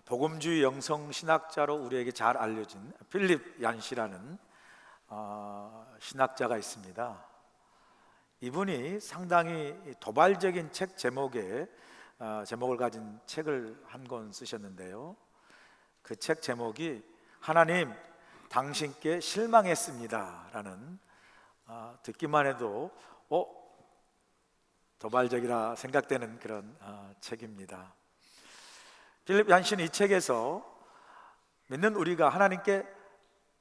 복음주의 영성 신학자로 우리에게 잘 알려진 필립 얀시라는 신학자가 있습니다. 이분이 상당히 도발적인 책 제목을 가진 책을 한 권 쓰셨는데요. 그 책 제목이 하나님 당신께 실망했습니다 라는, 듣기만 해도 도발적이라 생각되는 그런 책입니다. 필립 얀시는 이 책에서 믿는 우리가 하나님께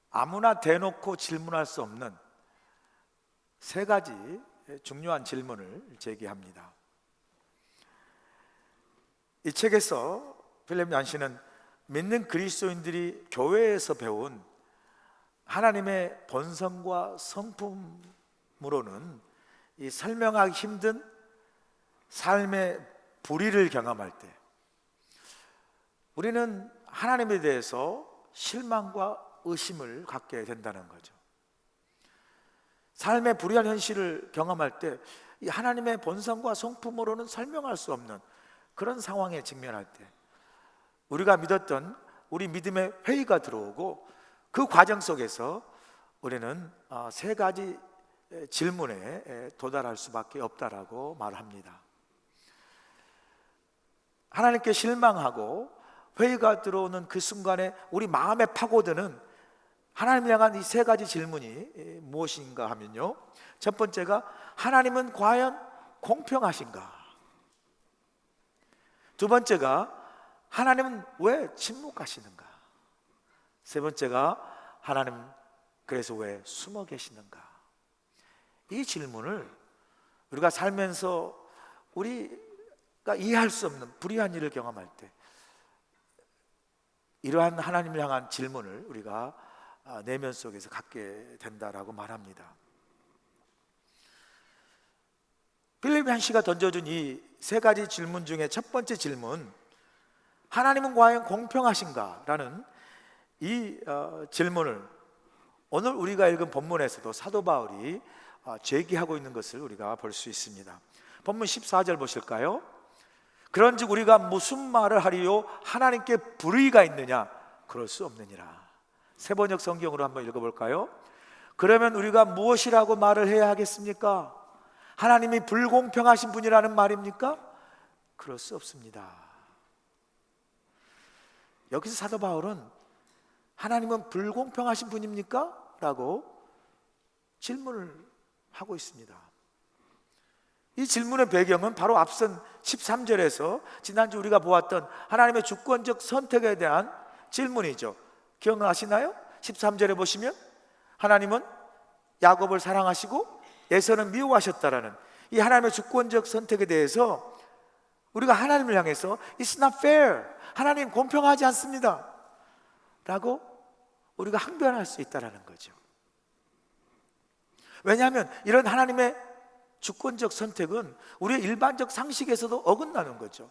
아무나 대놓고 질문할 수 없는 세 가지 중요한 질문을 제기합니다. 이 책에서 필립 얀시는 믿는 그리스도인들이 교회에서 배운 하나님의 본성과 성품으로는 이 설명하기 힘든 삶의 불의를 경험할 때 우리는 하나님에 대해서 실망과 의심을 갖게 된다는 거죠. 삶의 불의한 현실을 경험할 때 이 하나님의 본성과 성품으로는 설명할 수 없는 그런 상황에 직면할 때 우리가 믿었던 우리 믿음의 회의가 들어오고 그 과정 속에서 우리는 세 가지 질문에 도달할 수밖에 없다라고 말합니다. 하나님께 실망하고 회의가 들어오는 그 순간에 우리 마음에 파고드는 하나님을 향한 이 세 가지 질문이 무엇인가 하면요, 첫 번째가 하나님은 과연 공평하신가? 두 번째가 하나님은 왜 침묵하시는가? 세 번째가 하나님 그래서 왜 숨어 계시는가? 이 질문을 우리가 살면서 우리가 이해할 수 없는 불의한 일을 경험할 때 이러한 하나님을 향한 질문을 우리가 내면 속에서 갖게 된다라고 말합니다. 필립 얀시가 던져준 이 세 가지 질문 중에 첫 번째 질문, 하나님은 과연 공평하신가? 라는 이 질문을 오늘 우리가 읽은 본문에서도 사도 바울이 제기하고 있는 것을 우리가 볼 수 있습니다. 본문 14절 보실까요? 그런즉 우리가 무슨 말을 하리요? 하나님께 불의가 있느냐? 그럴 수 없느니라. 세번역 성경으로 한번 읽어볼까요? 그러면 우리가 무엇이라고 말을 해야 하겠습니까? 하나님이 불공평하신 분이라는 말입니까? 그럴 수 없습니다. 여기서 사도 바울은 하나님은 불공평하신 분입니까? 라고 질문을 하고 있습니다. 이 질문의 배경은 바로 앞선 13절에서 지난주 우리가 보았던 하나님의 주권적 선택에 대한 질문이죠. 기억나시나요? 13절에 보시면 하나님은 야곱을 사랑하시고 에서는 미워하셨다라는 이 하나님의 주권적 선택에 대해서 우리가 하나님을 향해서 It's not fair, 하나님 공평하지 않습니다 라고 우리가 항변할 수 있다는 거죠. 왜냐하면 이런 하나님의 주권적 선택은 우리의 일반적 상식에서도 어긋나는 거죠.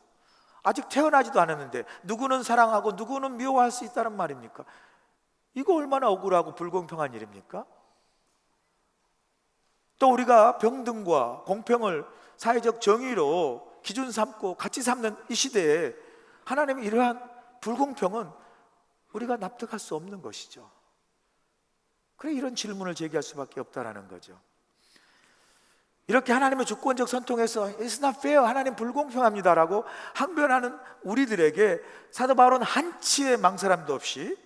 아직 태어나지도 않았는데 누구는 사랑하고 누구는 미워할 수 있다는 말입니까? 이거 얼마나 억울하고 불공평한 일입니까? 또 우리가 평등과 공평을 사회적 정의로 기준 삼고 가치 삼는 이 시대에 하나님의 이러한 불공평은 우리가 납득할 수 없는 것이죠. 그래 이런 질문을 제기할 수밖에 없다는 거죠. 이렇게 하나님의 주권적 선통에서 It's not fair, 하나님 불공평합니다라고 항변하는 우리들에게 사도 바울은 한치의 망설임도 없이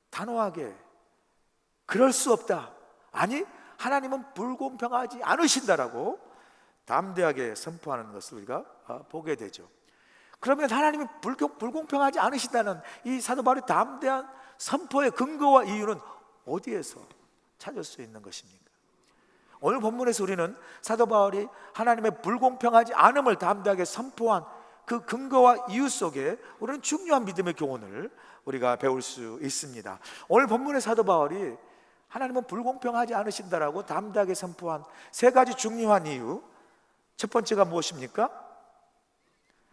단호하게 그럴 수 없다, 아니 하나님은 불공평하지 않으신다라고 담대하게 선포하는 것을 우리가 보게 되죠. 그러면 하나님이 불공평하지 않으신다는 이 사도 바울의 담대한 선포의 근거와 이유는 어디에서 찾을 수 있는 것입니까? 오늘 본문에서 우리는 사도 바울이 하나님의 불공평하지 않음을 담대하게 선포한 그 근거와 이유 속에 우리는 중요한 믿음의 교훈을 우리가 배울 수 있습니다. 오늘 본문의 사도 바울이 하나님은 불공평하지 않으신다라고 담대하게 선포한 세 가지 중요한 이유, 첫 번째가 무엇입니까?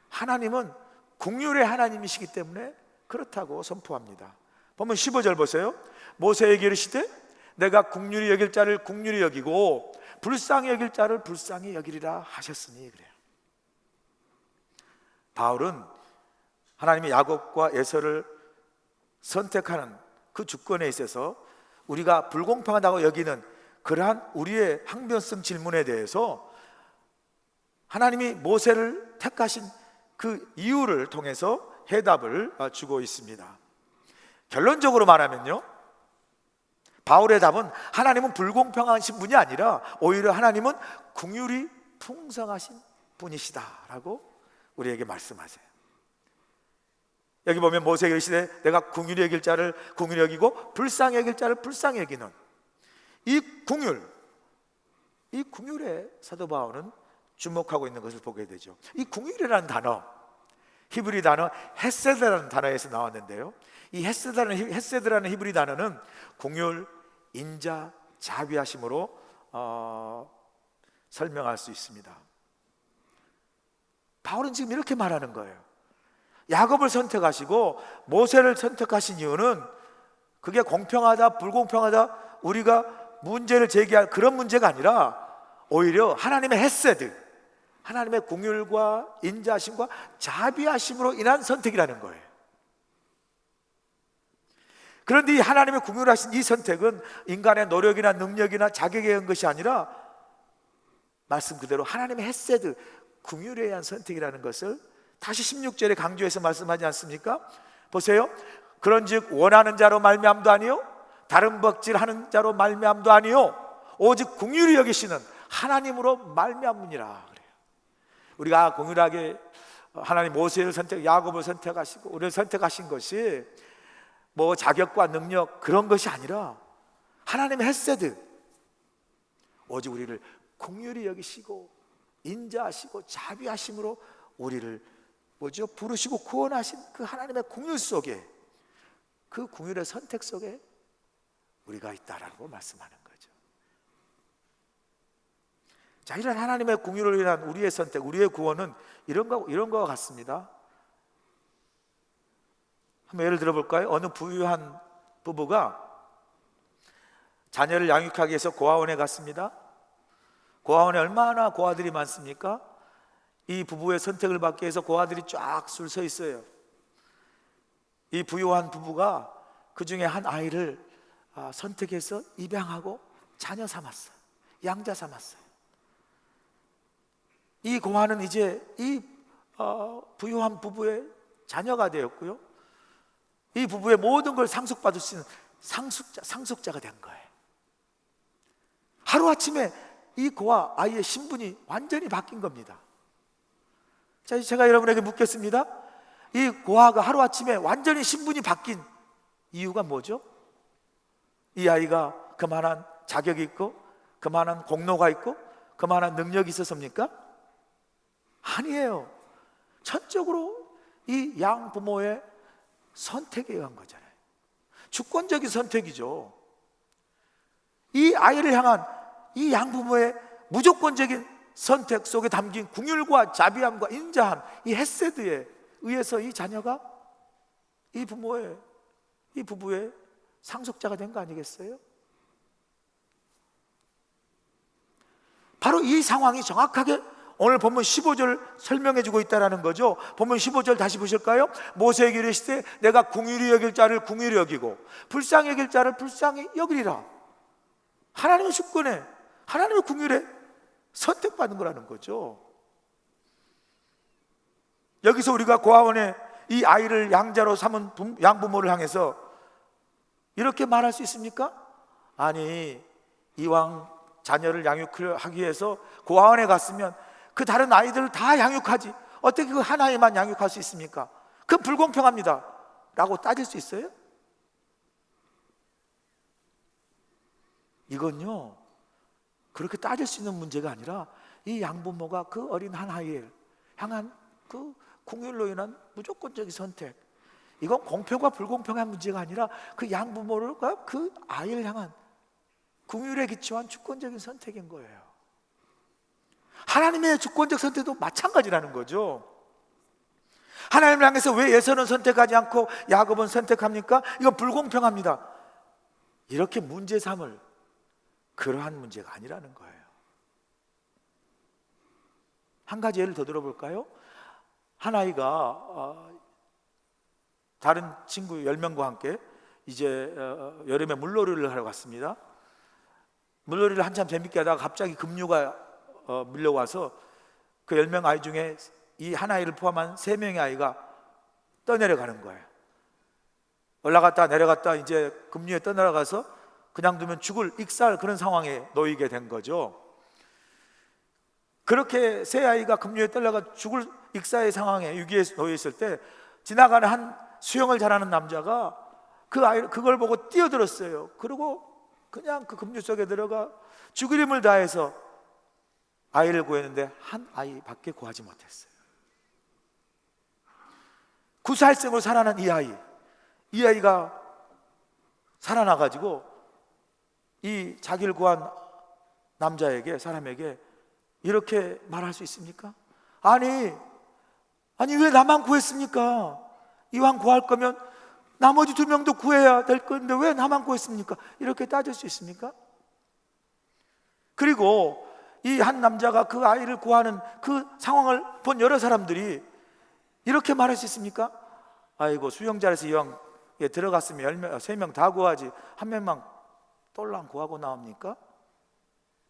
하나님은 긍휼의 하나님이시기 때문에 그렇다고 선포합니다. 본문 15절 보세요. 모세에게 이르시되 내가 긍휼히 여길 자를 긍휼히 여기고 불쌍히 여길 자를 불쌍히 여기리라 하셨으니 그래요. 바울은 하나님이 야곱과 에서를 선택하는 그 주권에 있어서 우리가 불공평하다고 여기는 그러한 우리의 항변성 질문에 대해서 하나님이 모세를 택하신 그 이유를 통해서 해답을 주고 있습니다. 결론적으로 말하면요, 바울의 답은 하나님은 불공평하신 분이 아니라 오히려 하나님은 긍휼이 풍성하신 분이시다라고 우리에게 말씀하세요. 여기 보면 모세가 이르시되 내가 긍휼히 여길 자를 긍휼히 여기고 불쌍히 여길 자를 불쌍히 여기는 이 긍휼에 사도 바울은 주목하고 있는 것을 보게 되죠. 이 긍휼이라는 단어, 히브리 단어 헤세드라는 단어에서 나왔는데요, 이 헤세드라는 히브리 단어는 긍휼, 인자, 자비하심으로 설명할 수 있습니다. 바울은 지금 이렇게 말하는 거예요. 야곱을 선택하시고 모세를 선택하신 이유는 그게 공평하다 불공평하다 우리가 문제를 제기할 그런 문제가 아니라 오히려 하나님의 헤세드, 하나님의 긍휼과 인자하심과 자비하심으로 인한 선택이라는 거예요. 그런데 이 하나님의 긍휼하신 이 선택은 인간의 노력이나 능력이나 자격에 의한 것이 아니라 말씀 그대로 하나님의 헤세드, 긍휼에 의한 선택이라는 것을 다시 16절에 강조해서 말씀하지 않습니까? 보세요. 그런즉 원하는 자로 말미암도 아니요 다른 법질하는 자로 말미암도 아니요 오직 긍휼히 여기시는 하나님으로 말미암으니라 그래요. 우리가 긍휼하게 하나님 모세를 선택, 야곱을 선택하시고 우리를 선택하신 것이 뭐 자격과 능력 그런 것이 아니라 하나님의 헤세드, 오직 우리를 긍휼히 여기시고 인자하시고 자비하심으로 우리를 부르시고 구원하신 그 하나님의 긍휼 속에, 그 긍휼의 선택 속에 우리가 있다라고 말씀하는 거죠. 자, 이런 하나님의 긍휼을 위한 우리의 선택, 우리의 구원은 이런 거와 같습니다. 한번 예를 들어볼까요? 어느 부유한 부부가 자녀를 양육하기 위해서 고아원에 갔습니다. 고아원에 얼마나 고아들이 많습니까? 이 부부의 선택을 받기 위해서 고아들이 쫙 줄 서 있어요. 이 부유한 부부가 그 중에 한 아이를 선택해서 입양하고 자녀 삼았어요. 양자 삼았어요. 이 고아는 이제 이 부유한 부부의 자녀가 되었고요, 이 부부의 모든 걸 상속받을 수 있는 상속자가 된 거예요. 하루아침에 이 고아 아이의 신분이 완전히 바뀐 겁니다. 자, 제가 여러분에게 묻겠습니다. 이 고아가 하루아침에 완전히 신분이 바뀐 이유가 뭐죠? 이 아이가 그만한 자격이 있고 그만한 공로가 있고 그만한 능력이 있어서입니까? 아니에요. 전적으로 이 양부모의 선택에 의한 거잖아요. 주권적인 선택이죠. 이 아이를 향한 이 양부모의 무조건적인 선택 속에 담긴 긍휼과 자비함과 인자함, 이 헤세드에 의해서 이 자녀가 이 부부의 상속자가 된 거 아니겠어요? 바로 이 상황이 정확하게 오늘 본문 15절 설명해 주고 있다는 거죠. 본문 15절 다시 보실까요? 모세에게 이르시되 내가 긍휼히 여길 자를 긍휼히 여기고 불쌍히 여길 자를 불쌍히 여기리라. 하나님의 주권에, 하나님의 긍휼에 선택받는 거라는 거죠. 여기서 우리가 고아원에 이 아이를 양자로 삼은 양부모를 향해서 이렇게 말할 수 있습니까? 아니, 이왕 자녀를 양육하기 위해서 고아원에 갔으면 그 다른 아이들을 다 양육하지 어떻게 그 한 아이만 양육할 수 있습니까? 그건 불공평합니다 라고 따질 수 있어요? 이건요, 그렇게 따질 수 있는 문제가 아니라 이 양부모가 그 어린 한 아이를 향한 그 긍휼로 인한 무조건적인 선택, 이건 공평과 불공평한 문제가 아니라 그 양부모가 그 아이를 향한 긍휼에 기초한 주권적인 선택인 거예요. 하나님의 주권적 선택도 마찬가지라는 거죠. 하나님을 향해서 왜 에서는 선택하지 않고 야곱은 선택합니까? 이건 불공평합니다 이렇게 문제 삼을 그러한 문제가 아니라는 거예요. 한 가지 예를 더 들어볼까요? 한 아이가 다른 친구 10명과 함께 이제 여름에 물놀이를 하러 갔습니다. 물놀이를 한참 재밌게 하다가 갑자기 급류가 밀려와서 그 10명 아이 중에 이 한 아이를 포함한 3명의 아이가 떠내려가는 거예요. 올라갔다 내려갔다 이제 급류에 떠내려가서 그냥 두면 죽을 익사할 그런 상황에 놓이게 된 거죠. 그렇게 세 아이가 급류에 떠내려가 죽을 익사의 상황에 위기에 놓여 있을 때 지나가는 한 수영을 잘하는 남자가 그걸 보고 뛰어들었어요. 그리고 그냥 그 급류 속에 들어가 죽을 힘을 다해서 아이를 구했는데 한 아이밖에 구하지 못했어요. 구사일생으로 살아난 이 아이가 살아나가지고 이 자기를 구한 남자에게, 사람에게 이렇게 말할 수 있습니까? 아니 왜 나만 구했습니까? 이왕 구할 거면 나머지 2명도 구해야 될 건데 왜 나만 구했습니까? 이렇게 따질 수 있습니까? 그리고 이 한 남자가 그 아이를 구하는 그 상황을 본 여러 사람들이 이렇게 말할 수 있습니까? 아이고, 수영장에서 이왕 들어갔으면 3명 다 구하지 한 명만 똘랑 구하고 나옵니까?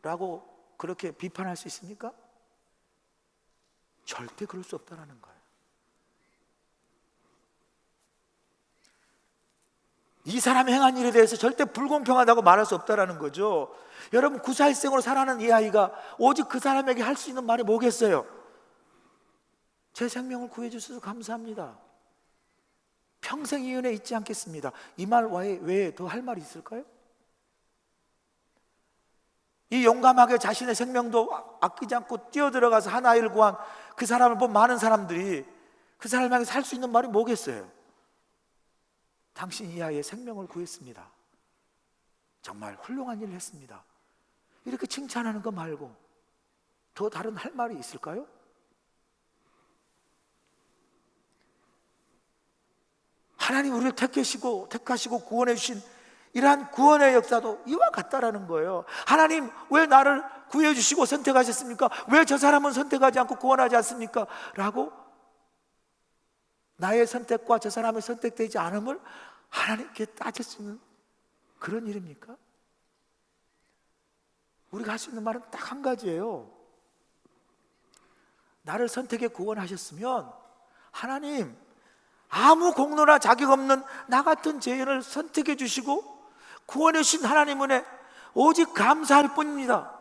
라고 그렇게 비판할 수 있습니까? 절대 그럴 수 없다는 거예요. 이 사람이 행한 일에 대해서 절대 불공평하다고 말할 수 없다는 거죠. 여러분, 구사일생으로 살아가는 이 아이가 오직 그 사람에게 할 수 있는 말이 뭐겠어요? 제 생명을 구해 주셔서 감사합니다, 평생 이 은혜 잊지 않겠습니다, 이 말 외에 더 할 말이 있을까요? 이 용감하게 자신의 생명도 아끼지 않고 뛰어들어가서 한 아이를 구한 그 사람을 본 많은 사람들이 그 사람에게 살 수 있는 말이 뭐겠어요? 당신 이 아이의 생명을 구했습니다, 정말 훌륭한 일을 했습니다, 이렇게 칭찬하는 거 말고 더 다른 할 말이 있을까요? 하나님 우리를 택하시고 구원해 주신 이러한 구원의 역사도 이와 같다라는 거예요. 하나님 왜 나를 구해 주시고 선택하셨습니까? 왜 저 사람은 선택하지 않고 구원하지 않습니까? 라고 나의 선택과 저 사람의 선택되지 않음을 하나님께 따질 수 있는 그런 일입니까? 우리가 할 수 있는 말은 딱 한 가지예요. 나를 선택해 구원하셨으면 하나님, 아무 공로나 자격 없는 나 같은 죄인을 선택해 주시고 구원해 주신 하나님 은혜 오직 감사할 뿐입니다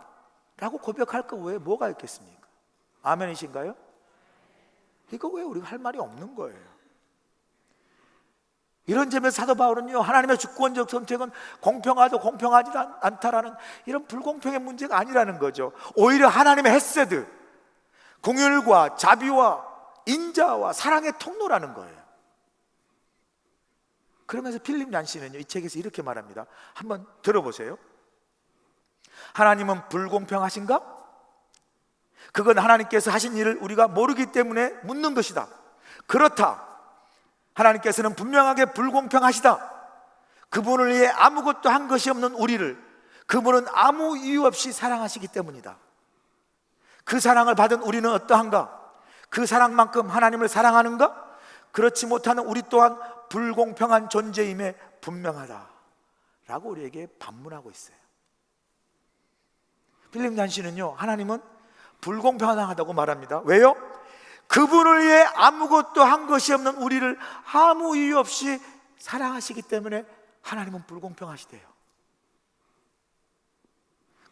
라고 고백할 거 외에 뭐가 있겠습니까? 아멘이신가요? 이거 왜 우리가 할 말이 없는 거예요? 이런 점에서 사도 바울은요, 하나님의 주권적 선택은 공평하도 공평하지 않다라는 이런 불공평의 문제가 아니라는 거죠. 오히려 하나님의 헤세드, 공율과 자비와 인자와 사랑의 통로라는 거예요. 그러면서 필립 얀시는요, 이 책에서 이렇게 말합니다. 한번 들어보세요. 하나님은 불공평하신가? 그건 하나님께서 하신 일을 우리가 모르기 때문에 묻는 것이다. 그렇다, 하나님께서는 분명하게 불공평하시다. 그분을 위해 아무것도 한 것이 없는 우리를 그분은 아무 이유 없이 사랑하시기 때문이다. 그 사랑을 받은 우리는 어떠한가? 그 사랑만큼 하나님을 사랑하는가? 그렇지 못하는 우리 또한 불공평한 존재임에 분명하다 라고 우리에게 반문하고 있어요. 필립 얀시는요, 하나님은 불공평하다고 말합니다. 왜요? 그분을 위해 아무것도 한 것이 없는 우리를 아무 이유 없이 사랑하시기 때문에 하나님은 불공평하시대요.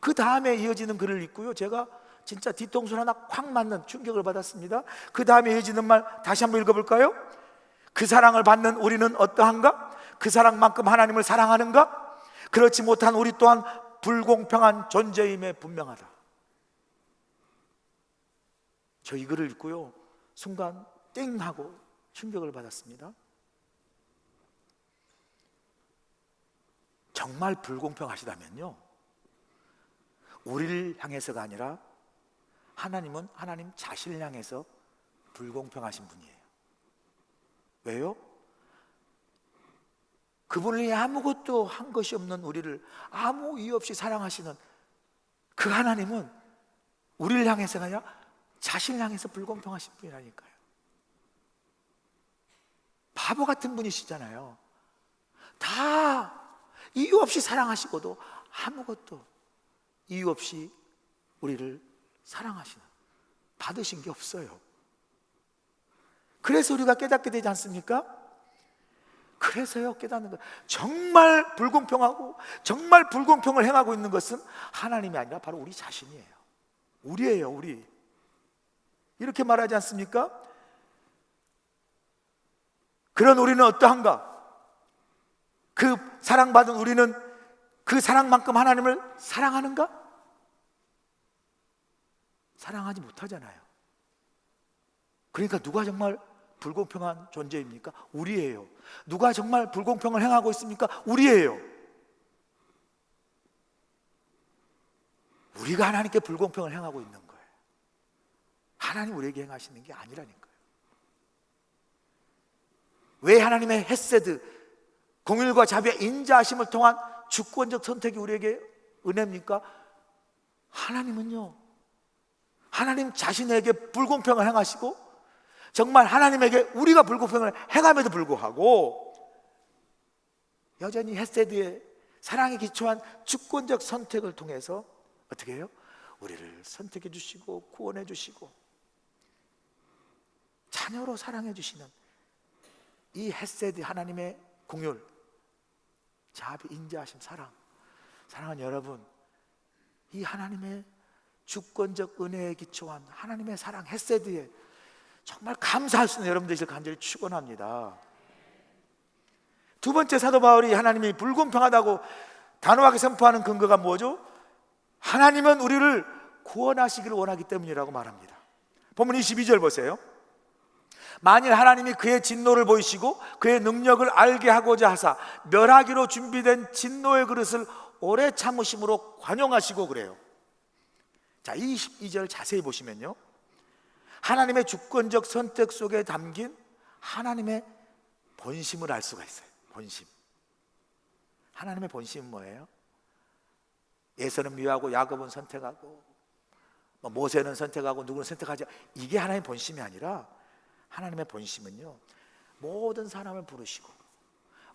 그 다음에 이어지는 글을 읽고요, 제가 진짜 뒤통수 하나 콱 맞는 충격을 받았습니다. 그 다음에 이어지는 말 다시 한번 읽어볼까요? 그 사랑을 받는 우리는 어떠한가? 그 사랑만큼 하나님을 사랑하는가? 그렇지 못한 우리 또한 불공평한 존재임에 분명하다. 저 이 글을 읽고요, 순간 띵 하고 충격을 받았습니다. 정말 불공평하시다면요, 우리를 향해서가 아니라 하나님은 하나님 자신을 향해서 불공평하신 분이에요. 왜요? 그분을 위해 아무것도 한 것이 없는 우리를 아무 이유 없이 사랑하시는 그 하나님은 우리를 향해서가 아니라 자신을 향해서 불공평하신 분이라니까요. 바보 같은 분이시잖아요. 다 이유 없이 사랑하시고도 아무것도 이유 없이 우리를 사랑하시는, 받으신 게 없어요. 그래서 우리가 깨닫게 되지 않습니까? 그래서요, 깨닫는 거예요. 정말 불공평하고 정말 불공평을 행하고 있는 것은 하나님이 아니라 바로 우리 자신이에요. 우리예요, 우리. 이렇게 말하지 않습니까? 그런 우리는 어떠한가? 그 사랑받은 우리는 그 사랑만큼 하나님을 사랑하는가? 사랑하지 못하잖아요. 그러니까 누가 정말 불공평한 존재입니까? 우리예요. 누가 정말 불공평을 행하고 있습니까? 우리예요. 우리가 하나님께 불공평을 행하고 있는 거예요. 하나님 우리에게 행하시는 게 아니라니까요. 왜 하나님의 헤세드, 공일과 자비의 인자하심을 통한 주권적 선택이 우리에게 은혜입니까? 하나님은요, 하나님 자신에게 불공평을 행하시고 정말 하나님에게 우리가 불공평을 행함에도 불구하고 여전히 헤세드의 사랑에 기초한 주권적 선택을 통해서 어떻게 해요? 우리를 선택해 주시고 구원해 주시고 자녀로 사랑해 주시는 이 헤세드, 하나님의 공율, 자비, 인자하심, 사랑하는 여러분, 이 하나님의 주권적 은혜에 기초한 하나님의 사랑, 헤세드에 정말 감사할 수 있는 여러분 되시길 간절히 축원합니다. 두 번째, 사도 바울이 하나님이 불공평하다고 단호하게 선포하는 근거가 뭐죠? 하나님은 우리를 구원하시기를 원하기 때문이라고 말합니다. 본문 22절 보세요. 만일 하나님이 그의 진노를 보이시고 그의 능력을 알게 하고자 하사 멸하기로 준비된 진노의 그릇을 오래 참으심으로 관용하시고 그래요. 자, 22절 자세히 보시면요, 하나님의 주권적 선택 속에 담긴 하나님의 본심을 알 수가 있어요. 본심. 하나님의 본심은 뭐예요? 에서는 미워하고 야곱은 선택하고 모세는 선택하고 누구는 선택하지, 이게 하나님의 본심이 아니라 하나님의 본심은요, 모든 사람을 부르시고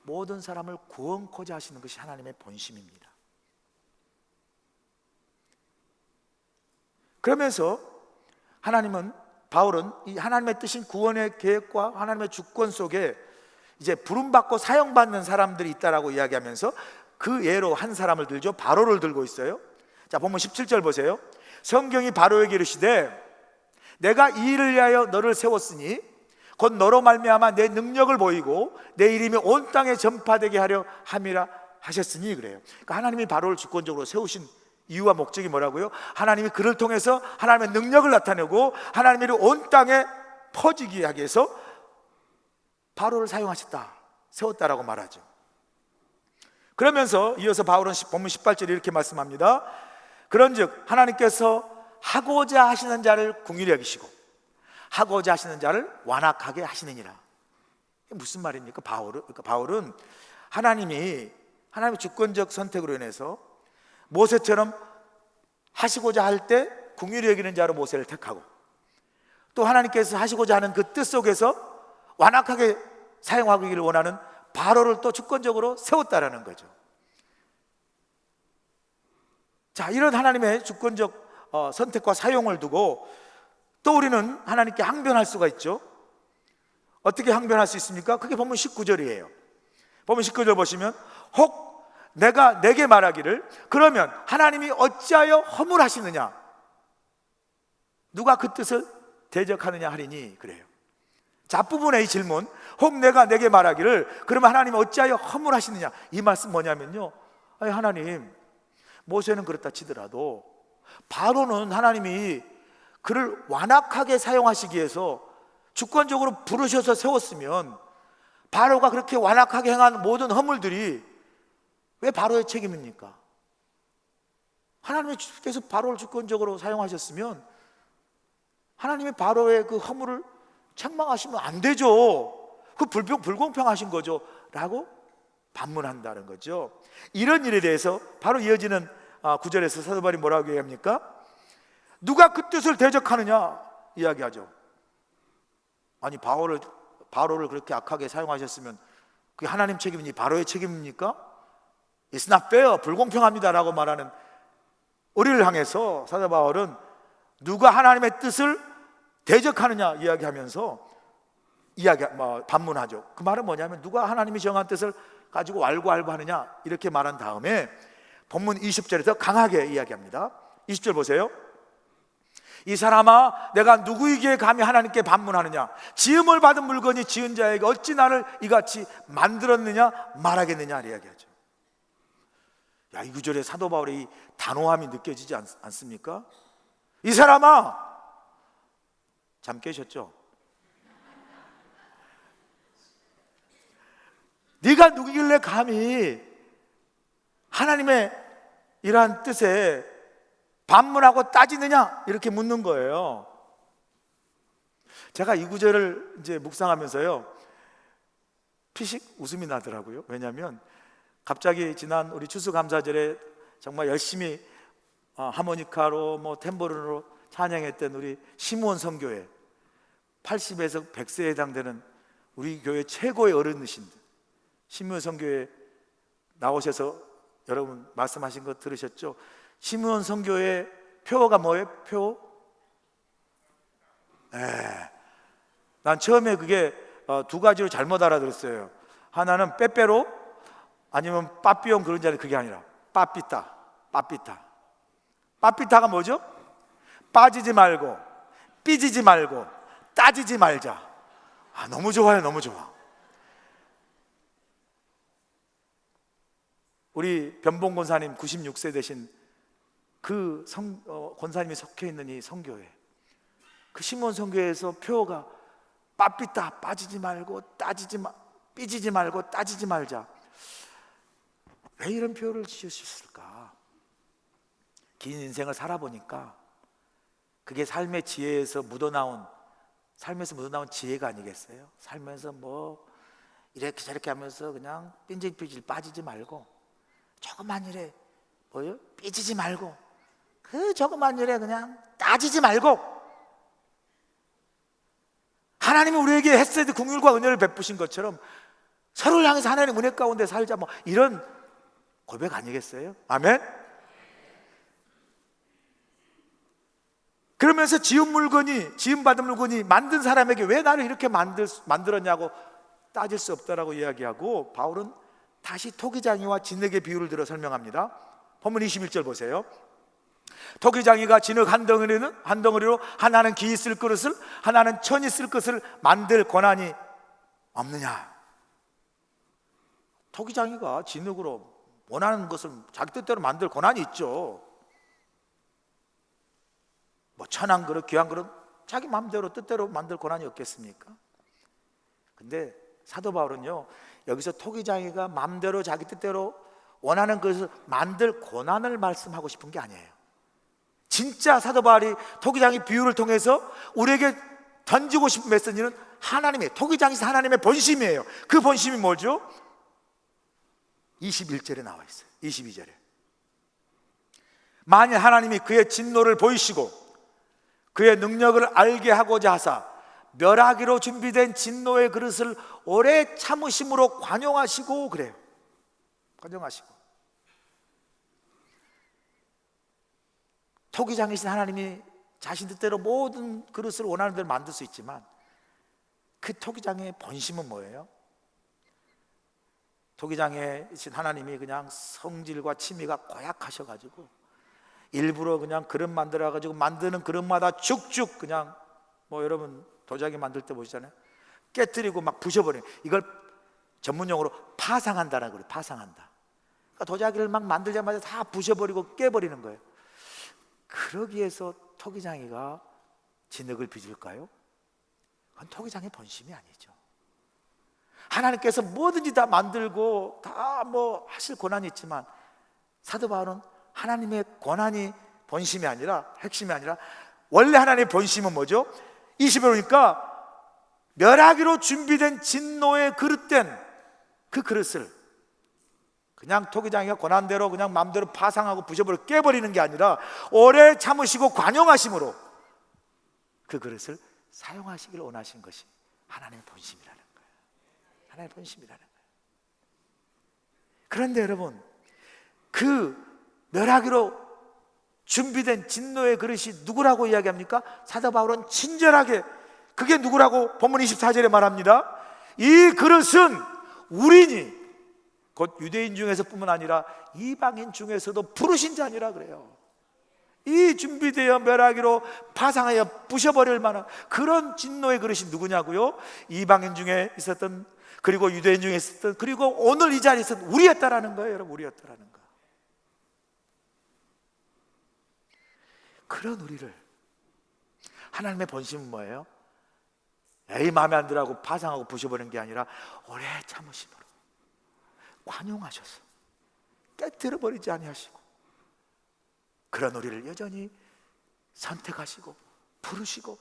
모든 사람을 구원코자 하시는 것이 하나님의 본심입니다. 그러면서 바울은 이 하나님의 뜻인 구원의 계획과 하나님의 주권 속에 이제 부름받고 사용받는 사람들이 있다라고 이야기하면서 그 예로 한 사람을 들죠. 바로를 들고 있어요. 자, 본문 17절 보세요. 성경이 바로에게 이르시되 내가 이 일을 위하여 너를 세웠으니 곧 너로 말미암아 내 능력을 보이고 내 이름이 온 땅에 전파되게 하려 함이라 하셨으니 그래요. 그러니까 하나님이 바로를 주권적으로 세우신 이유와 목적이 뭐라고요? 하나님이 그를 통해서 하나님의 능력을 나타내고 하나님의 일이 온 땅에 퍼지게 하기 위해서 바로를 사용하셨다, 세웠다라고 말하죠. 그러면서 이어서 바울은 본문 18절에 이렇게 말씀합니다. 그런즉 하나님께서 하고자 하시는 자를 긍휼히 여기시고 하고자 하시는 자를 완악하게 하시느니라. 이게 무슨 말입니까? 바울은 하나님의 주권적 선택으로 인해서 모세처럼 하시고자 할 때 긍휼히 여기는 자로 모세를 택하고 또 하나님께서 하시고자 하는 그 뜻 속에서 완악하게 사용하기를 원하는 바로를 또 주권적으로 세웠다라는 거죠. 자, 이런 하나님의 주권적 선택과 사용을 두고 또 우리는 하나님께 항변할 수가 있죠. 어떻게 항변할 수 있습니까? 그게 본문 19절이에요. 본문 19절 보시면 혹 내가 내게 말하기를 그러면 하나님이 어찌하여 허물하시느냐, 누가 그 뜻을 대적하느냐 하리니 그래요. 자, 앞부분의 이 질문, 혹 내가 내게 말하기를 그러면 하나님이 어찌하여 허물하시느냐, 이 말씀 뭐냐면요, 아니 하나님, 모세는 그렇다 치더라도 바로는 하나님이 그를 완악하게 사용하시기 위해서 주권적으로 부르셔서 세웠으면 바로가 그렇게 완악하게 행한 모든 허물들이 왜 바로의 책임입니까? 하나님께서 바로를 주권적으로 사용하셨으면 하나님이 바로의 그 허물을 책망하시면 안 되죠. 그 불공평하신 거죠 라고 반문한다는 거죠. 이런 일에 대해서 바로 이어지는 9절에서 사도 바울이 뭐라고 얘기합니까? 누가 그 뜻을 대적하느냐 이야기하죠. 아니 바울을 바로를 그렇게 악하게 사용하셨으면 그게 하나님 책임이니 바로의 책임입니까? It's not fair, 불공평합니다라고 말하는 우리를 향해서 사도 바울은 누가 하나님의 뜻을 대적하느냐 이야기하면서 반문하죠. 그 말은 뭐냐면 누가 하나님이 정한 뜻을 가지고 왈가왈부하느냐 이렇게 말한 다음에 본문 20절에서 강하게 이야기합니다. 20절 보세요. 이 사람아, 내가 누구에게 감히 하나님께 반문하느냐? 지음을 받은 물건이 지은 자에게 어찌 나를 이같이 만들었느냐 말하겠느냐 이야기하죠. 이 구절에 사도 바울의 이 단호함이 느껴지지 않습니까? 이 사람아, 잠 깨셨죠? 네가 누구길래 감히 하나님의 이러한 뜻에 반문하고 따지느냐 이렇게 묻는 거예요. 제가 이 구절을 이제 묵상하면서요 피식 웃음이 나더라고요. 왜냐하면 갑자기 지난 우리 추수감사절에 정말 열심히 하모니카로 탬버린으로 찬양했던 우리 시므온 선교회 80에서 100세에 해당되는 우리 교회 최고의 어른이신 시므온 선교회 나오셔서 여러분 말씀하신 거 들으셨죠? 시므온 선교의 표어가 뭐예요? 표? 난 처음에 그게 두 가지로 잘못 알아들었어요. 하나는 빼빼로 아니면 빠삐용 그런 자리, 그게 아니라 빠삐따. 빠삐따가 뭐죠? 빠지지 말고 삐지지 말고 따지지 말자. 너무 좋아요. 너무 좋아. 우리 변봉 권사님 96세 되신 그 권사님이 속해 있는 이 선교회, 그 시몬 선교회에서 표어가 빠삐따, 빠지지 말고 삐지지 말고 따지지 말자. 왜 이런 표현을 지으셨을까? 긴 인생을 살아보니까 그게 삶의 지혜에서 묻어나온 지혜가 아니겠어요? 살면서 이렇게 저렇게 하면서 그냥 삔질삐질 빠지지 말고, 조그만 일에 삐지지 말고, 그 조그만 일에 그냥 따지지 말고, 하나님이 우리에게 헤세드 긍휼과 은혜를 베푸신 것처럼 서로를 향해서 하나님 은혜 가운데 살자, 이런 고백 아니겠어요? 아멘? 그러면서 지음받은 물건이 만든 사람에게 왜 나를 이렇게 만들었냐고 따질 수 없다라고 이야기하고, 바울은 다시 토기장이와 진흙의 비유를 들어 설명합니다. 본문 21절 보세요. 토기장이가 진흙 한 덩어리로 하나는 기이 쓸 그릇을, 하나는 천이 쓸 것을 만들 권한이 없느냐? 토기장이가 진흙으로 원하는 것을 자기 뜻대로 만들 권한이 있죠. 천한 그릇, 귀한 그릇 자기 마음대로 뜻대로 만들 권한이 없겠습니까? 근데 사도 바울은요, 여기서 토기장이가 마음대로 자기 뜻대로 원하는 것을 만들 권한을 말씀하고 싶은 게 아니에요. 진짜 사도 바울이 토기장이 비유를 통해서 우리에게 던지고 싶은 메시지는 토기장이 하나님의 본심이에요. 그 본심이 뭐죠? 21절에 나와 있어요. 22절에 만일 하나님이 그의 진노를 보이시고 그의 능력을 알게 하고자 하사 멸하기로 준비된 진노의 그릇을 오래 참으심으로 관용하시고, 그래요. 관용하시고. 토기장이신 하나님이 자신 뜻대로 모든 그릇을 원하는 대로 만들 수 있지만 그 토기장의 본심은 뭐예요? 토기장이신 하나님이 그냥 성질과 치미가 고약하셔가지고 일부러 그냥 그릇 만들어가지고 만드는 그릇마다 쭉쭉 그냥 여러분 도자기 만들 때 보시잖아요. 깨뜨리고 막 부셔버려요. 이걸 전문용어로 파상한다라고 그래요. 파상한다. 그러니까 도자기를 막 만들자마자 다 부셔버리고 깨버리는 거예요. 그러기 위해서 토기장이가 진흙을 빚을까요? 그건 토기장의 본심이 아니죠. 하나님께서 뭐든지 다 만들고 다 하실 권한이 있지만 사도 바울은 하나님의 권한이 본심이 아니라, 핵심이 아니라, 원래 하나님의 본심은 뭐죠? 20에 보니까 멸하기로 준비된 진노에 그릇된 그 그릇을 그냥 토기장이가 권한대로 그냥 마음대로 파상하고 부셔버리고 깨버리는 게 아니라 오래 참으시고 관용하심으로 그 그릇을 사용하시길 원하신 것이 하나님의 본심이라는 거예요. 하나님의 본심이라는 거예요. 그런데 여러분, 그 멸하기로 준비된 진노의 그릇이 누구라고 이야기합니까? 사도 바울은 친절하게, 그게 누구라고 본문 24절에 말합니다. 이 그릇은 우리니, 곧 유대인 중에서뿐만 아니라 이방인 중에서도 부르신 자니라 그래요. 이 준비되어 멸하기로 파상하여 부셔버릴 만한 그런 진노의 그릇이 누구냐고요? 이방인 중에 있었던, 그리고 유대인 중에 있었던, 그리고 오늘 이 자리에 있었던 우리였다라는 거예요. 여러분, 우리였다라는 거. 그런 우리를, 하나님의 본심은 뭐예요? 에이 마음에 안 들어하고 파상하고 부셔버리는 게 아니라 오래 참으심으로 관용하셔서 깨뜨려 버리지 아니하시고, 그런 우리를 여전히 선택하시고 부르시고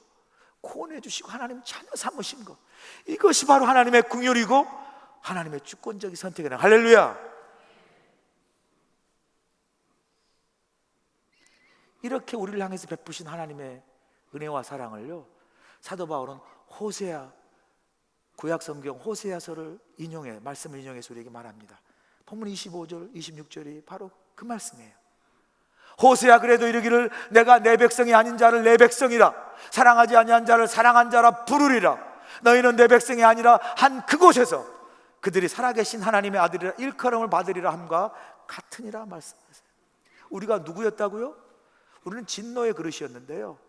구원해 주시고 하나님 자녀 삼으신 것, 이것이 바로 하나님의 긍휼이고 하나님의 주권적인 선택이라. 할렐루야. 이렇게 우리를 향해서 베푸신 하나님의 은혜와 사랑을요, 사도 바울은 호세아, 구약성경 호세아서를 인용해, 말씀을 인용해서 우리에게 말합니다. 본문 25절, 26절이 바로 그 말씀이에요. 호세아 그래도 이르기를 내가 내 백성이 아닌 자를 내 백성이라, 사랑하지 아니한 자를 사랑한 자라 부르리라. 너희는 내 백성이 아니라 한 그곳에서 그들이 살아계신 하나님의 아들이라 일컬음을 받으리라 함과 같으니라 말씀하세요. 우리가 누구였다고요? 우리는 진노의 그릇이었는데요,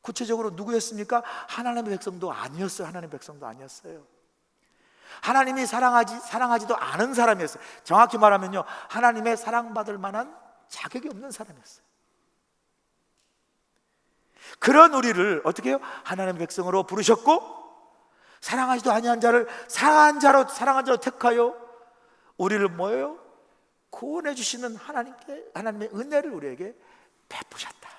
구체적으로 누구였습니까? 하나님의 백성도 아니었어요. 하나님의 백성도 아니었어요. 하나님이 사랑하지도 않은 사람이었어요. 정확히 말하면요, 하나님의 사랑받을 만한 자격이 없는 사람이었어요. 그런 우리를 어떻게 해요? 하나님의 백성으로 부르셨고, 사랑하지도 아니한 자를 사랑한 자로 택하여 우리를 뭐예요? 구원해 주시는 하나님의 은혜를 우리에게 베푸셨다.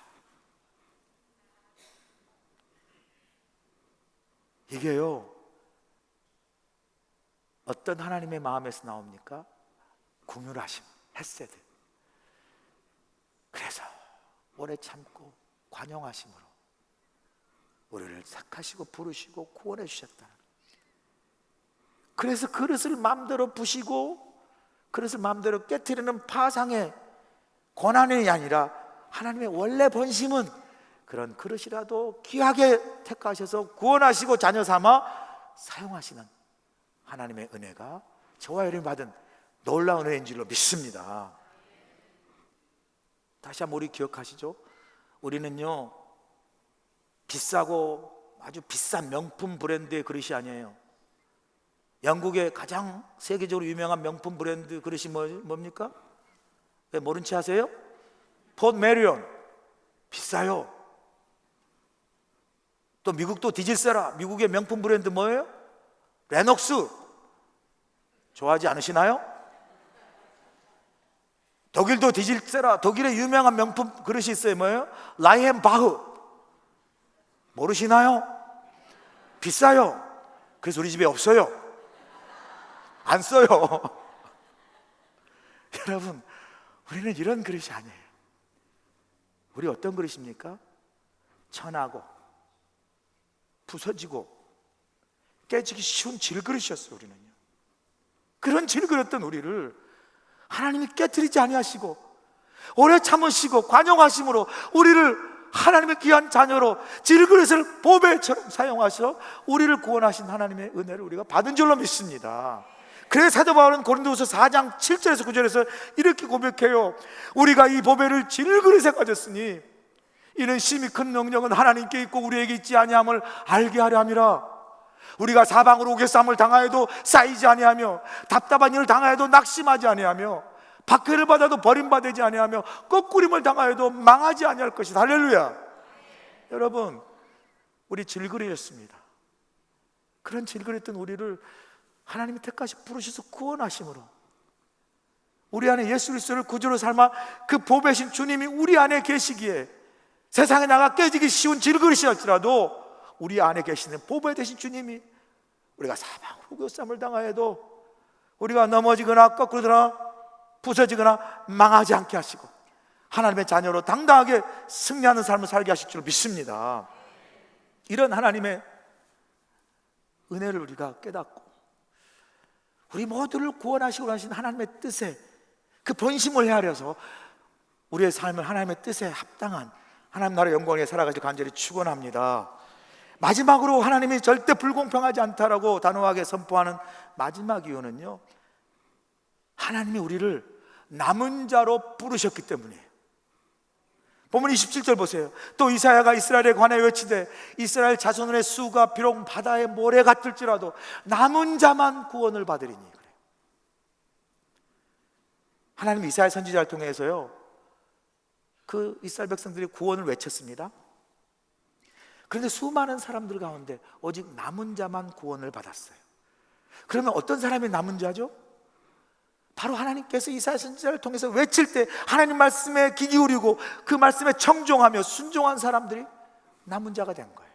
이게요, 어떤 하나님의 마음에서 나옵니까? 긍휼하심, 헤세드. 그래서 오래 참고 관용하심으로 우리를 택하시고 부르시고 구원해 주셨다. 그래서 그릇을 마음대로 부시고 그릇을 마음대로 깨트리는 파상의 고난이 아니라 하나님의 원래 본심은 그런 그릇이라도 귀하게 택하셔서 구원하시고 자녀 삼아 사용하시는 하나님의 은혜가 저와 여러분이 받은 놀라운 은혜인 줄로 믿습니다. 다시 한번 우리 기억하시죠? 우리는요, 비싸고 아주 비싼 명품 브랜드의 그릇이 아니에요. 영국의 가장 세계적으로 유명한 명품 브랜드 그릇이 뭡니까? 왜 모른 체 하세요? 폿 메리온. 비싸요. 또 미국도 디질세라. 미국의 명품 브랜드 뭐예요? 레녹스. 좋아하지 않으시나요? 독일도 디질세라. 독일의 유명한 명품 그릇이 있어요. 뭐예요? 라이헨바흐. 모르시나요? 비싸요. 그래서 우리 집에 없어요. 안 써요. 여러분, 우리는 이런 그릇이 아니에요. 우리 어떤 그릇입니까? 천하고 부서지고 깨지기 쉬운 질그릇이었어요. 우리는요, 그런 질그릇던 우리를 하나님이 깨트리지 아니하시고 오래 참으시고 관용하심으로 우리를 하나님의 귀한 자녀로 질그릇을 보배처럼 사용하셔 우리를 구원하신 하나님의 은혜를 우리가 받은 줄로 믿습니다. 그래서 사도 바울은 고린도후서 4장 7절에서 9절에서 이렇게 고백해요. 우리가 이 보배를 질그릇에 가졌으니 이는 심히 큰 능력은 하나님께 있고 우리에게 있지 아니함을 알게 하려 함이라. 우리가 사방으로 우겨쌈을 당하여도 쌓이지 아니하며 답답한 일을 당하여도 낙심하지 아니하며 박해를 받아도 버림받지 아니하며 꺾꾸림을 당하여도 망하지 아니할 것이다. 할렐루야. 여러분, 우리 질그릇이었습니다. 그런 질그릇던 우리를 하나님이 택하시 부르셔서 구원하심으로 우리 안에 예수 그리스도를 구주로 삼아 그 보배신 주님이 우리 안에 계시기에 세상에 나가 깨지기 쉬운 질그릇이었지라도 우리 안에 계시는 보배 되신 주님이 우리가 사방으로 우겨쌈을 당하여도 우리가 넘어지거나 거꾸로나 부서지거나 망하지 않게 하시고 하나님의 자녀로 당당하게 승리하는 삶을 살게 하실 줄 믿습니다. 이런 하나님의 은혜를 우리가 깨닫고 우리 모두를 구원하시고 하신 하나님의 뜻에 그 본심을 헤아려서 우리의 삶을 하나님의 뜻에 합당한 하나님 나라 영광에 살아가지고 간절히 축원합니다. 마지막으로 하나님이 절대 불공평하지 않다라고 단호하게 선포하는 마지막 이유는요, 하나님이 우리를 남은 자로 부르셨기 때문이에요. 본문 27절 보세요. 또 이사야가 이스라엘에 관해 외치되 이스라엘 자손의 수가 비록 바다의 모래 같을지라도 남은 자만 구원을 받으리니. 그래요. 하나님 이사야 선지자를 통해서요, 그 이스라엘 백성들이 구원을 외쳤습니다. 그런데 수많은 사람들 가운데 오직 남은 자만 구원을 받았어요. 그러면 어떤 사람이 남은 자죠? 바로 하나님께서 이사야 선지자를 통해서 외칠 때 하나님 말씀에 귀 기울이고 그 말씀에 청종하며 순종한 사람들이 남은 자가 된 거예요.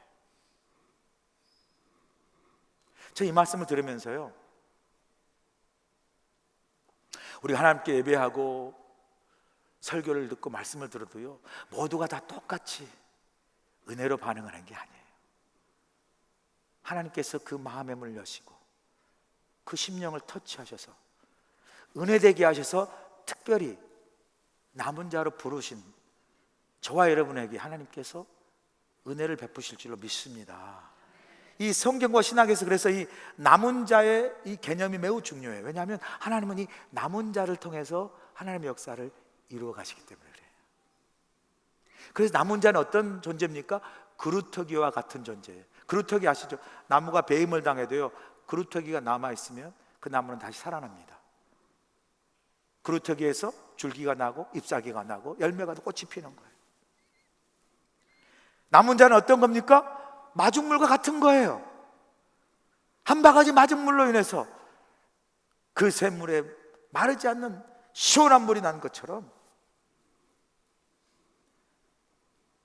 저 이 말씀을 들으면서요, 우리가 하나님께 예배하고 설교를 듣고 말씀을 들어도요, 모두가 다 똑같이 은혜로 반응하는 게 아니에요. 하나님께서 그 마음의 문을 여시고 그 심령을 터치하셔서 은혜되게 하셔서 특별히 남은 자로 부르신 저와 여러분에게 하나님께서 은혜를 베푸실 줄로 믿습니다. 이 성경과 신학에서 그래서 이 남은 자의 이 개념이 매우 중요해요. 왜냐하면 하나님은 이 남은 자를 통해서 하나님의 역사를 이루어 가시기 때문에 그래요. 그래서 남은 자는 어떤 존재입니까? 그루터기와 같은 존재예요. 그루터기 아시죠? 나무가 배임을 당해도요, 그루터기가 남아있으면 그 나무는 다시 살아납니다. 그루터기에서 줄기가 나고 잎사귀가 나고 열매가 나고 꽃이 피는 거예요. 남은 자는 어떤 겁니까? 마중물과 같은 거예요. 한 바가지 맞은 물로 인해서 그 샘물에 마르지 않는 시원한 물이 난 것처럼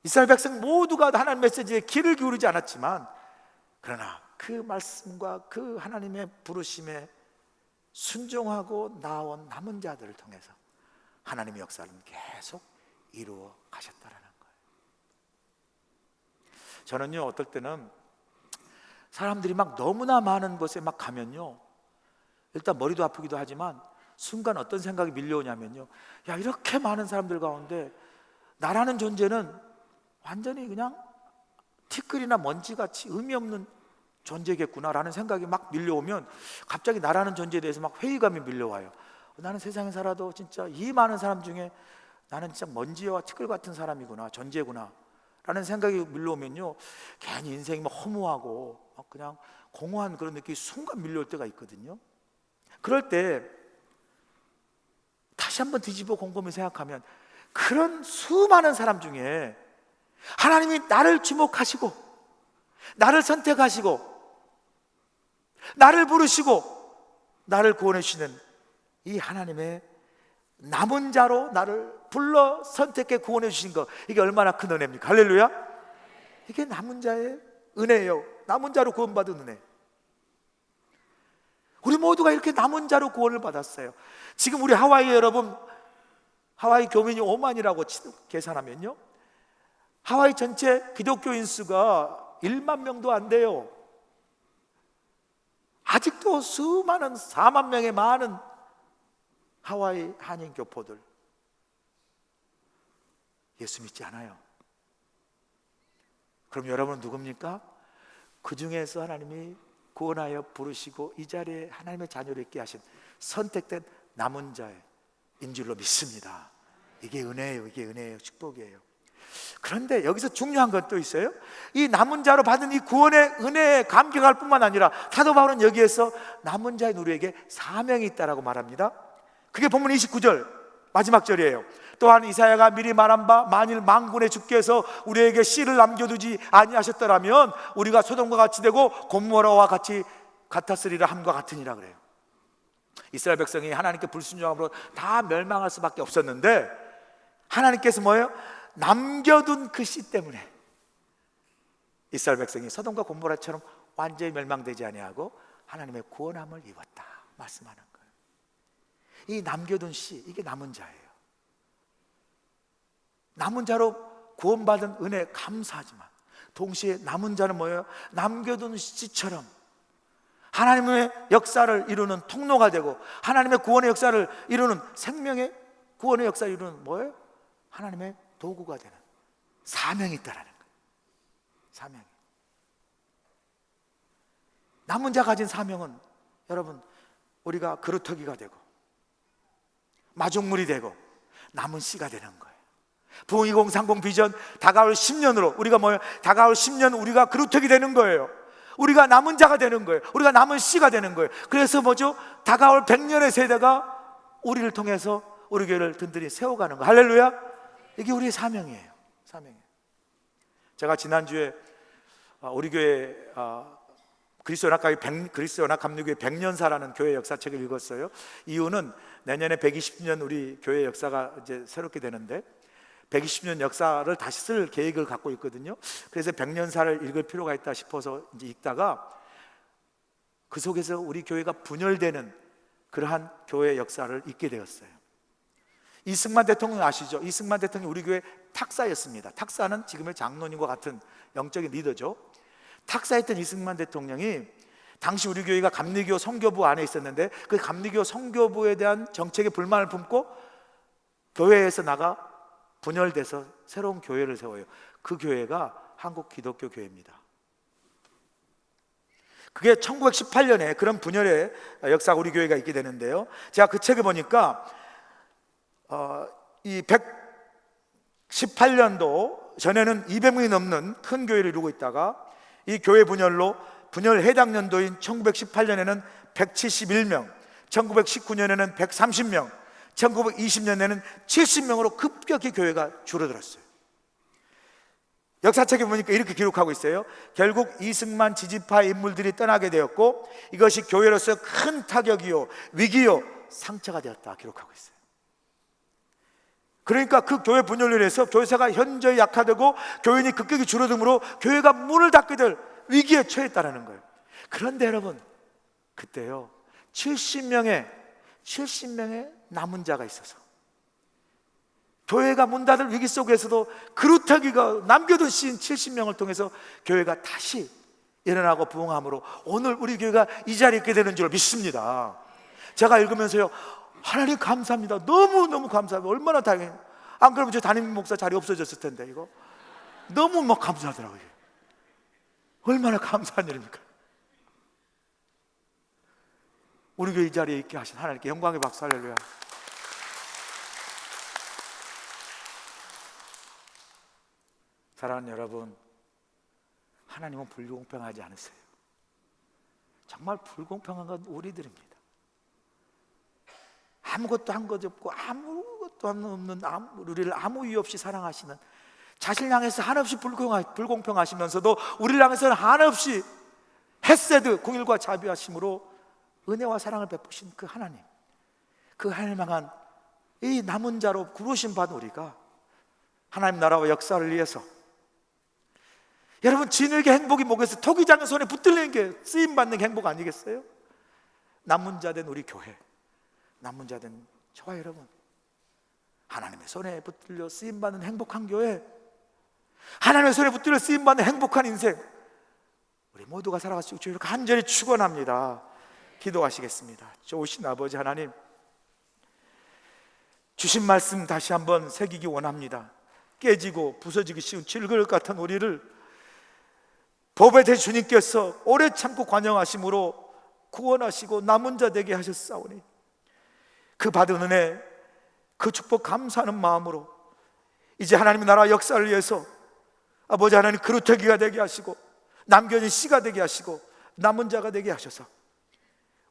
이스라엘 백성 모두가 하나님 메시지에 귀를 기울이지 않았지만, 그러나 그 말씀과 그 하나님의 부르심에 순종하고 나온 남은 자들을 통해서 하나님의 역사는 계속 이루어 가셨다라는 거예요. 저는요, 어떨 때는 사람들이 막 너무나 많은 곳에 막 가면요, 일단 머리도 아프기도 하지만 순간 어떤 생각이 밀려오냐면요, 야, 이렇게 많은 사람들 가운데 나라는 존재는 완전히 그냥 티끌이나 먼지같이 의미 없는 존재겠구나라는 생각이 막 밀려오면 갑자기 나라는 존재에 대해서 막 회의감이 밀려와요. 나는 세상에 살아도 진짜 이 많은 사람 중에 나는 진짜 먼지와 티끌 같은 사람이구나, 존재구나 라는 생각이 밀려오면요, 괜히 인생이 막 허무하고 막 그냥 공허한 그런 느낌이 순간 밀려올 때가 있거든요. 그럴 때 다시 한번 뒤집어 곰곰이 생각하면 그런 수많은 사람 중에 하나님이 나를 주목하시고 나를 선택하시고 나를 부르시고 나를 구원해 주시는 이 하나님의 남은 자로 나를 불러 선택해 구원해 주신 것, 이게 얼마나 큰 은혜입니까? 할렐루야. 이게 남은 자의 은혜예요. 남은 자로 구원받은 은혜. 우리 모두가 이렇게 남은 자로 구원을 받았어요. 지금 우리 하와이 여러분, 하와이 교민이 5만이라고 계산하면요, 하와이 전체 기독교인 수가 1만 명도 안 돼요. 아직도 수많은 4만 명의 많은 하와이 한인 교포들 예수 믿지 않아요. 그럼 여러분은 누굽니까? 그 중에서 하나님이 구원하여 부르시고 이 자리에 하나님의 자녀를 있게 하신 선택된 남은 자인 줄로 믿습니다. 이게 은혜예요. 이게 은혜예요. 축복이에요. 그런데 여기서 중요한 건 또 있어요. 이 남은 자로 받은 이 구원의 은혜에 감격할 뿐만 아니라 사도 바울은 여기에서 남은 자인 우리에게 사명이 있다라고 말합니다. 그게 본문 29절 마지막 절이에요. 또한 이사야가 미리 말한 바 만일 만군의 주께서 우리에게 씨를 남겨두지 아니하셨더라면 우리가 소돔과 같이 되고 고모라와 같이 같았으리라 함과 같으니라 그래요. 이스라엘 백성이 하나님께 불순종함으로 다 멸망할 수밖에 없었는데 하나님께서 뭐예요? 남겨둔 그 씨 때문에 이스라엘 백성이 소돔과 고모라처럼 완전히 멸망되지 아니하고 하나님의 구원함을 입었다 말씀하는 거예요. 이 남겨둔 씨, 이게 남은 자예요. 남은 자로 구원받은 은혜 감사하지만 동시에 남은 자는 뭐예요? 남겨둔 씨처럼 하나님의 역사를 이루는 통로가 되고, 하나님의 구원의 역사를 이루는, 생명의 구원의 역사를 이루는 뭐예요? 하나님의 도구가 되는 사명이 있다라는 거예요. 사명이. 남은 자 가진 사명은 여러분, 우리가 그루터기가 되고 마중물이 되고 남은 씨가 되는 거예요. 부흥 2030 비전 다가올 10년으로 우리가 뭐예요? 다가올 10년 우리가 그루터기 되는 거예요. 우리가 남은 자가 되는 거예요. 우리가 남은 씨가 되는 거예요. 그래서 뭐죠? 다가올 100년의 세대가 우리를 통해서 우리 교회를 든든히 세워가는 거예요. 할렐루야. 이게 우리의 사명이에요. 사명이에요. 제가 지난주에 우리 교회 그리스도 연합 감리교회 100년사라는 교회 역사책을 읽었어요. 이유는 내년에 120년 우리 교회 역사가 이제 새롭게 되는데 120년 역사를 다시 쓸 계획을 갖고 있거든요. 그래서 100년사를 읽을 필요가 있다 싶어서 이제 읽다가 그 속에서 우리 교회가 분열되는 그러한 교회 역사를 읽게 되었어요. 이승만 대통령 아시죠? 이승만 대통령 우리 교회 탁사였습니다. 탁사는 지금의 장로님과 같은 영적인 리더죠. 탁사했던 이승만 대통령이 당시 우리 교회가 감리교 선교부 안에 있었는데 그 감리교 선교부에 대한 정책에 불만을 품고 교회에서 나가 분열돼서 새로운 교회를 세워요. 그 교회가 한국 기독교 교회입니다. 그게 1918년에 그런 분열의 역사가 우리 교회가 있게 되는데요. 제가 그 책을 보니까 이 118년도 전에는 200명이 넘는 큰 교회를 이루고 있다가 이 교회 분열로 분열 해당 연도인 1918년에는 171명, 1919년에는 130명, 1920년에는 70명으로 급격히 교회가 줄어들었어요. 역사책에 보니까 이렇게 기록하고 있어요. 결국 이승만 지지파 인물들이 떠나게 되었고 이것이 교회로서 큰 타격이요 위기요 상처가 되었다 기록하고 있어요. 그러니까 그 교회 분열로 인해서 교회사가 현저히 약화되고 교인이 급격히 줄어들므로 교회가 문을 닫게 될 위기에 처했다는 거예요. 그런데 여러분, 그때요 70명의 남은 자가 있어서 교회가 문 닫을 위기 속에서도 그루터기가 남겨둔 씨인 70명을 통해서 교회가 다시 일어나고 부흥함으로 오늘 우리 교회가 이 자리에 있게 되는 줄 믿습니다. 제가 읽으면서요, 하나님 감사합니다. 너무너무 감사합니다. 얼마나 다행이에요. 안 그러면 저 담임 목사 자리 없어졌을 텐데 이거 너무 막 감사하더라고요. 얼마나 감사한 일입니까? 우리 교회 이 자리에 있게 하신 하나님께 영광의 박수. 할렐루야. 사랑하는 여러분, 하나님은 불공평하지 않으세요. 정말 불공평한 건 우리들입니다. 아무것도 한 것 없고 아무것도 없는 우리를 아무 이유 없이 사랑하시는, 자신을 향해서 한없이 불공평하시면서도 우리를 향해서는 한없이 헤세드 공일과 자비하심으로 은혜와 사랑을 베푸신 그 하나님, 그 하나님 향한 이 남은 자로 부르심 받은 우리가 하나님 나라와 역사를 위해서, 여러분 진흙의 행복이 뭐겠어요? 토기장의 손에 붙들리는 게 쓰임받는 게 행복 아니겠어요? 남은 자 된 우리 교회, 남은 자 된 저와 여러분, 하나님의 손에 붙들려 쓰임받는 행복한 교회, 하나님의 손에 붙들려 쓰임받는 행복한 인생, 우리 모두가 살아갈 수 있도록 간절히 축원합니다. 기도하시겠습니다. 좋으신 아버지 하나님, 주신 말씀 다시 한번 새기기 원합니다. 깨지고 부서지기 쉬운 질그릇 같은 우리를 법의 대주님께서 오래 참고 관영하심으로 구원하시고 남은 자 되게 하셨사오니 그 받은 은혜, 그 축복 감사하는 마음으로 이제 하나님의 나라 역사를 위해서 아버지 하나님 그루터기가 되게 하시고 남겨진 씨가 되게 하시고 남은 자가 되게 하셔서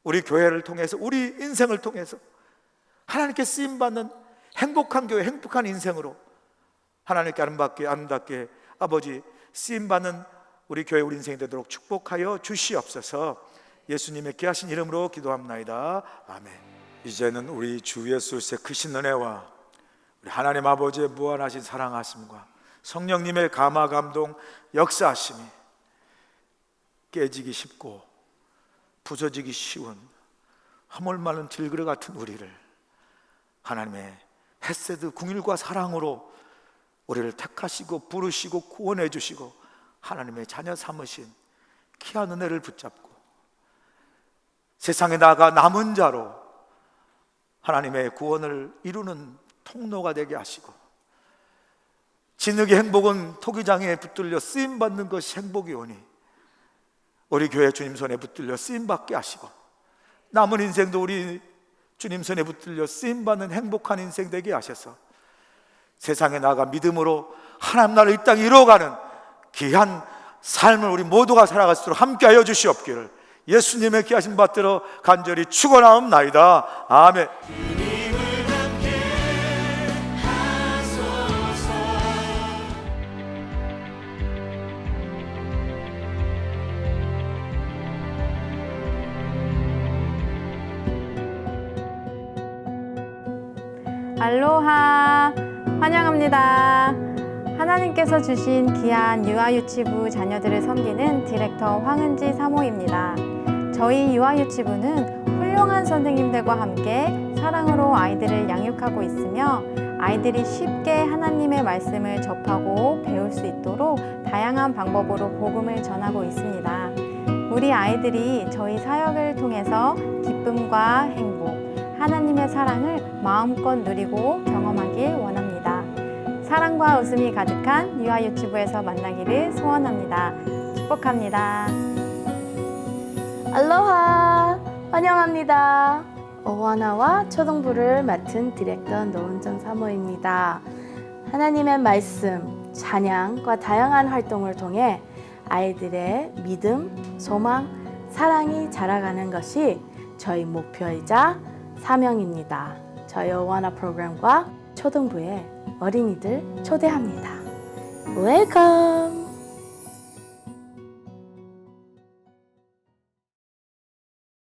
우리 교회를 통해서, 우리 인생을 통해서 하나님께 쓰임받는 행복한 교회, 행복한 인생으로 하나님께 아름답게 아버지 쓰임받는 우리 교회, 우리 인생이 되도록 축복하여 주시옵소서. 예수님의 귀하신 이름으로 기도합나이다. 아멘. 이제는 우리 주 예수의 크신 은혜와 우리 하나님 아버지의 무한하신 사랑하심과 성령님의 감화 감동 역사하심이 깨지기 쉽고 부서지기 쉬운 허물 많은 들그릇 같은 우리를 하나님의 헤세드 궁일과 사랑으로 우리를 택하시고 부르시고 구원해 주시고 하나님의 자녀 삼으신 귀한 은혜를 붙잡고 세상에 나아가 남은 자로 하나님의 구원을 이루는 통로가 되게 하시고, 진흙의 행복은 토기장에 붙들려 쓰임받는 것이 행복이오니 우리 교회 주님 손에 붙들려 쓰임받게 하시고, 남은 인생도 우리 주님 손에 붙들려 쓰임받는 행복한 인생 되게 하셔서 세상에 나아가 믿음으로 하나님 나라를 이 땅에 이루어가는 귀한 삶을 우리 모두가 살아갈 수 있도록 함께하여 주시옵기를 예수님의 귀하신 받들어 간절히 축원하옵나이다. 아멘. 알로하, 환영합니다. 하나님께서 주신 귀한 유아유치부 자녀들을 섬기는 디렉터 황은지 사모입니다. 저희 유아유치부는 훌륭한 선생님들과 함께 사랑으로 아이들을 양육하고 있으며, 아이들이 쉽게 하나님의 말씀을 접하고 배울 수 있도록 다양한 방법으로 복음을 전하고 있습니다. 우리 아이들이 저희 사역을 통해서 기쁨과 행복, 하나님의 사랑을 마음껏 누리고 경험하길 원합니다. 사랑과 웃음이 가득한 유아유치부에서 만나기를 소원합니다. 축복합니다. 알로하, 환영합니다. 어원화와 초등부를 맡은 디렉터 노은정 사모입니다. 하나님의 말씀, 찬양과 다양한 활동을 통해 아이들의 믿음, 소망, 사랑이 자라가는 것이 저희 목표이자 사명입니다. 저희 어원화 프로그램과 초등부에 어린이들 초대합니다. 웰컴!